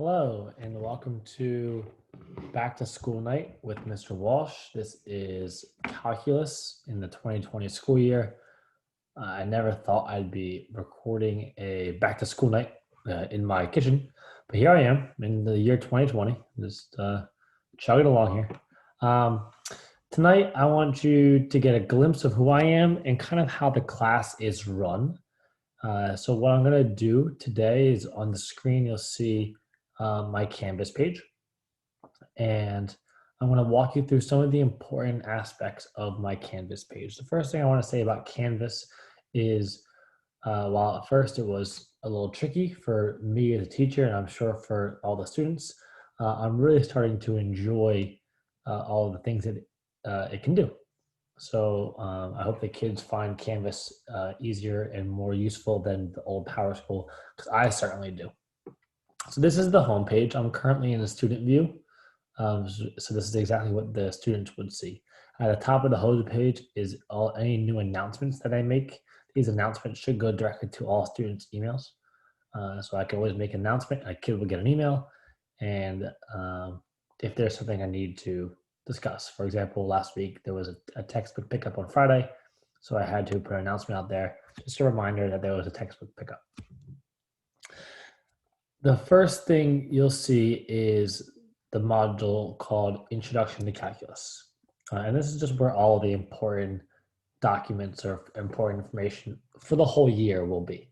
Hello, and welcome to Back to School Night with Mr. Walsh. This is calculus in the 2020 school year. I never thought I'd be recording a back to school night in my kitchen, but here I am in the year 2020, just chugging along here. Tonight, I want you to get a glimpse of who I am and kind of how the class is run. So what I'm going to do today is on the screen, you'll see my Canvas page. And I'm going to walk you through some of the important aspects of my Canvas page. The first thing I want to say about Canvas is while at first it was a little tricky for me as a teacher, and I'm sure for all the students, I'm really starting to enjoy all of the things that it can do. So I hope the kids find Canvas easier and more useful than the old PowerSchool, because I certainly do. So this is the home page. I'm currently in the student view. So this is exactly what the students would see. At the top of the home page is any new announcements that I make. These announcements should go directly to all students' emails. So I can always make an announcement. A kid will get an email. And if there's something I need to discuss. For example, last week there was a textbook pickup on Friday, so I had to put an announcement out there, just a reminder that there was a textbook pickup. The first thing you'll see is the module called Introduction to Calculus. And this is just where all the important documents or important information for the whole year will be.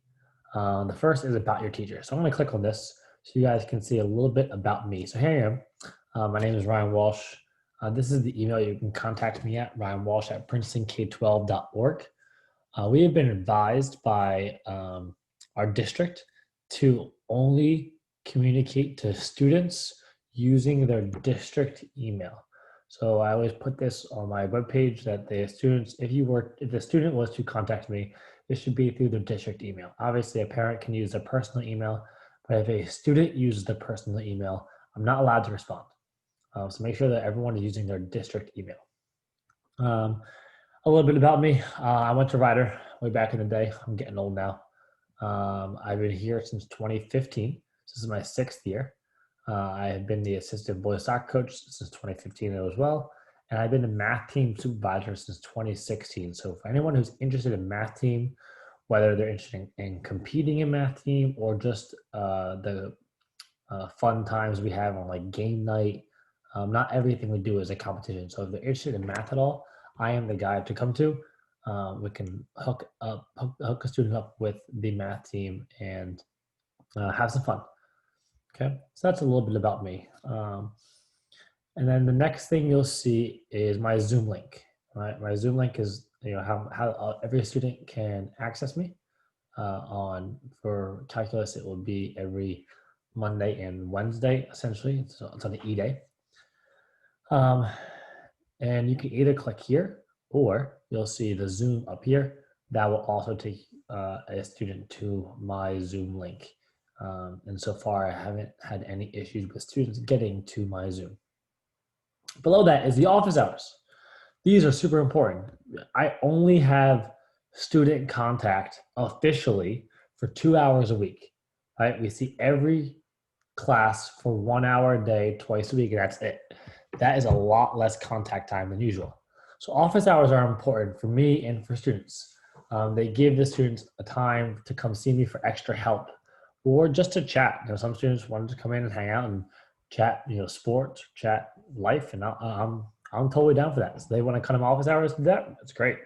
The first is about your teacher. So I'm going to click on this so you guys can see a little bit about me. So here I am. My name is Ryan Walsh. This is the email you can contact me at, ryanwalsh@princetonk12.org. We have been advised by our district to only communicate to students using their district email. So I always put this on my webpage that the students, if the student was to contact me, it should be through their district email. Obviously, a parent can use their personal email, but if a student uses their personal email, I'm not allowed to respond. So make sure that everyone is using their district email. A little bit about me. I went to Rider way back in the day. I'm getting old now. I've been here since 2015. This is my 6th year. I have been the assistant boys soccer coach since 2015 as well. And I've been the math team supervisor since 2016. So for anyone who's interested in math team, whether they're interested in competing in math team or just the fun times we have on like game night, not everything we do is a competition. So if they're interested in math at all, I am the guy to come to. We can hook a student up with the math team and have some fun. Okay, so that's a little bit about me. And then the next thing you'll see is my Zoom link. Right, my Zoom link is how every student can access me. For calculus, it will be every Monday and Wednesday, essentially. So it's on the E-Day. And you can either click here or you'll see the Zoom up here. That will also take a student to my Zoom link. And so far, I haven't had any issues with students getting to my Zoom. Below that is the office hours. These are super important. I only have student contact officially for 2 hours a week. Right? We see every class for 1 hour a day, twice a week, and that's it. That is a lot less contact time than usual. So office hours are important for me and for students. They give the students a time to come see me for extra help or just to chat. Some students wanted to come in and hang out and chat, sports, chat life, and I'm totally down for that. So they want to come to office hours to do that. That's great.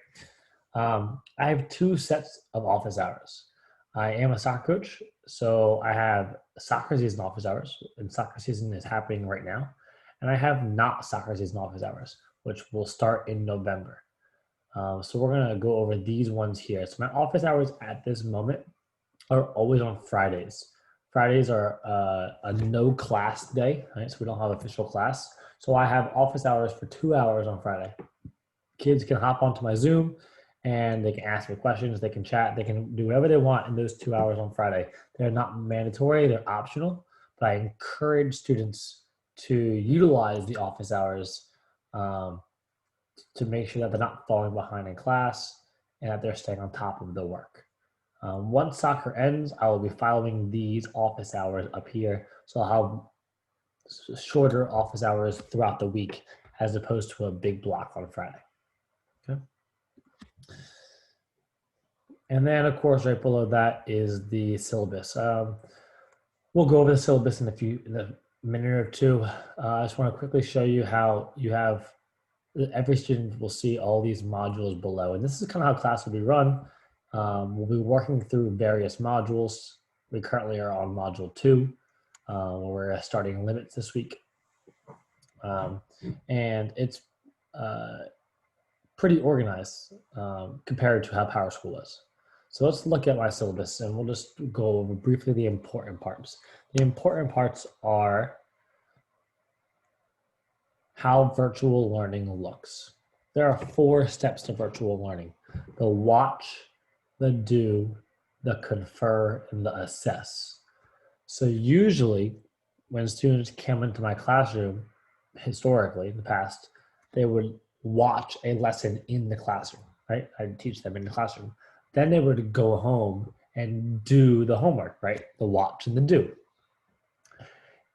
I have 2 sets of office hours. I am a soccer coach, so I have soccer season office hours, and soccer season is happening right now. And I have not soccer season office hours, which will start in November. So we're going to go over these ones here. So my office hours at this moment are always on Fridays. Fridays are a no class day, right? So we don't have official class. So I have office hours for 2 hours on Friday. Kids can hop onto my Zoom and they can ask me questions, they can chat, they can do whatever they want in those 2 hours on Friday. They're not mandatory, they're optional, but I encourage students to utilize the office hours to make sure that they're not falling behind in class and that they're staying on top of the work. Once soccer ends, I will be following these office hours up here. So I'll have shorter office hours throughout the week as opposed to a big block on Friday. Okay. And then, of course, right below that is the syllabus. We'll go over the syllabus in a minute or two. I just want to quickly show you how you have every student will see all these modules below. And this is kind of how class will be run. We'll be working through various modules. We currently are on module 2. We're starting limits this week. And it's pretty organized compared to how PowerSchool was. So let's look at my syllabus and we'll just go over briefly the important parts. The important parts are how virtual learning looks. There are 4 steps to virtual learning: the watch, the do, the confer, and the assess. So usually when students come into my classroom, historically in the past, they would watch a lesson in the classroom, right? I'd teach them in the classroom. Then they would go home and do the homework, right? The watch and the do.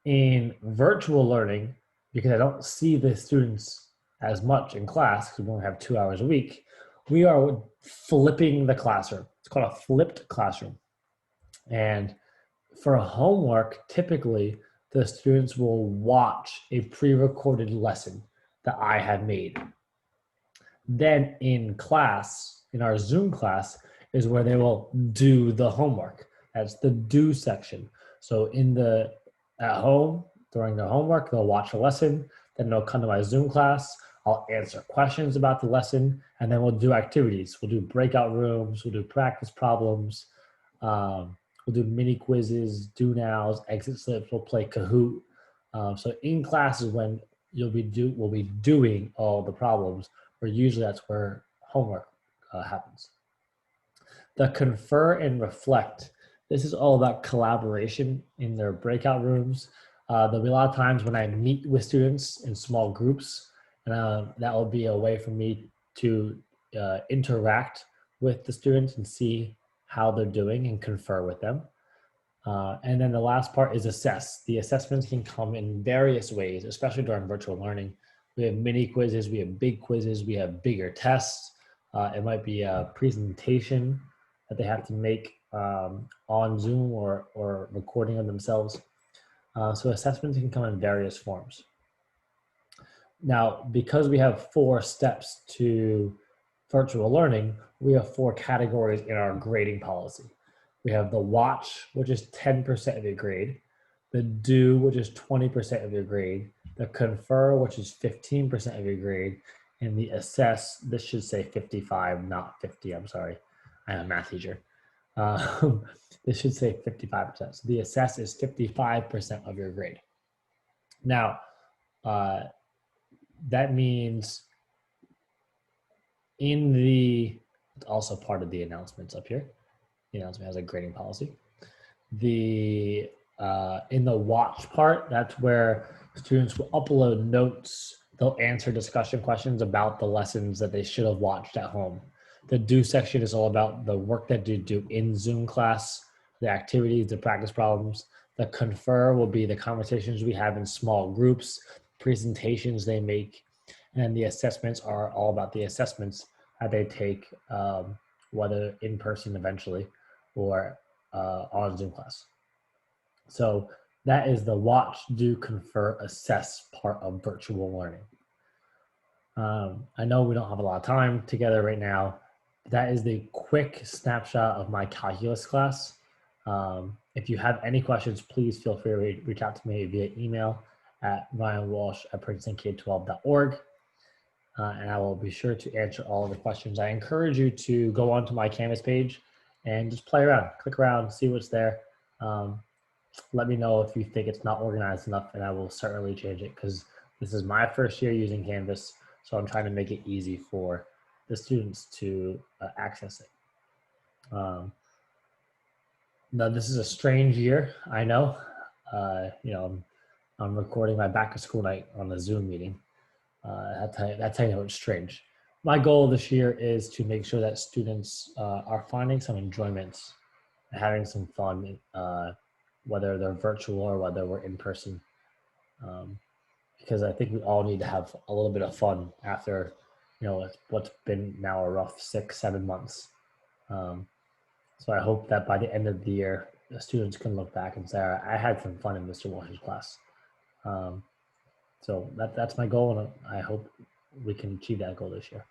In virtual learning, because I don't see the students as much in class, because we only have 2 hours a week, we are flipping the classroom. It's called a flipped classroom. And for homework, typically the students will watch a pre-recorded lesson that I have made. Then in class, in our Zoom class, is where they will do the homework. That's the do section. So at home, during their homework, they'll watch a lesson, then they'll come to my Zoom class, I'll answer questions about the lesson, and then we'll do activities. We'll do breakout rooms, we'll do practice problems, we'll do mini quizzes, do nows, exit slips, we'll play Kahoot. So in class is when we'll be doing all the problems, where usually that's where homework happens. The confer and reflect. This is all about collaboration in their breakout rooms. There'll be a lot of times when I meet with students in small groups, and that will be a way for me to interact with the students and see how they're doing and confer with them. And then the last part is assess. The assessments can come in various ways, especially during virtual learning. We have mini quizzes, we have big quizzes, we have bigger tests. It might be a presentation that they have to make on Zoom or recording of themselves. So assessments can come in various forms. Now, because we have 4 steps to virtual learning, we have 4 categories in our grading policy. We have the watch, which is 10% of your grade, the do, which is 20% of your grade, the confer, which is 15% of your grade, and the assess, this should say 55, not 50, I'm sorry. I'm a math teacher. This should say 55%. So the assess is 55% of your grade. Now, that means it's also part of the announcements up here. The announcement has a grading policy. In the watch part, that's where students will upload notes. They'll answer discussion questions about the lessons that they should have watched at home. The do section is all about the work that they do in Zoom class, the activities, the practice problems. The confer will be the conversations we have in small groups, presentations they make, and the assessments are all about the assessments that they take, whether in person eventually or on Zoom class. So that is the watch, do, confer, assess part of virtual learning. I know we don't have a lot of time together right now. That is the quick snapshot of my calculus class. If you have any questions, please feel free to reach out to me via email at ryanwalsh@princetonk12.org. And I will be sure to answer all of the questions. I encourage you to go onto my Canvas page and just play around, click around, see what's there. Let me know if you think it's not organized enough, and I will certainly change it, because this is my first year using Canvas, so I'm trying to make it easy for the students to access it. Now, this is a strange year, I know. I'm recording my back to school night on a Zoom meeting. That's how you know it's strange. My goal this year is to make sure that students are finding some enjoyment having some fun, whether they're virtual or whether we're in person. Because I think we all need to have a little bit of fun after, what's been now a rough 6, 7 months. Um, so I hope that by the end of the year, the students can look back and say, "All right, I had some fun in Mr. Walsh's class." Um, so that's my goal, and I hope we can achieve that goal this year.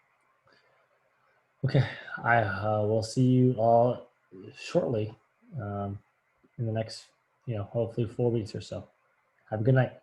Okay, I will see you all shortly, in the next, hopefully 4 weeks or so. Have a good night.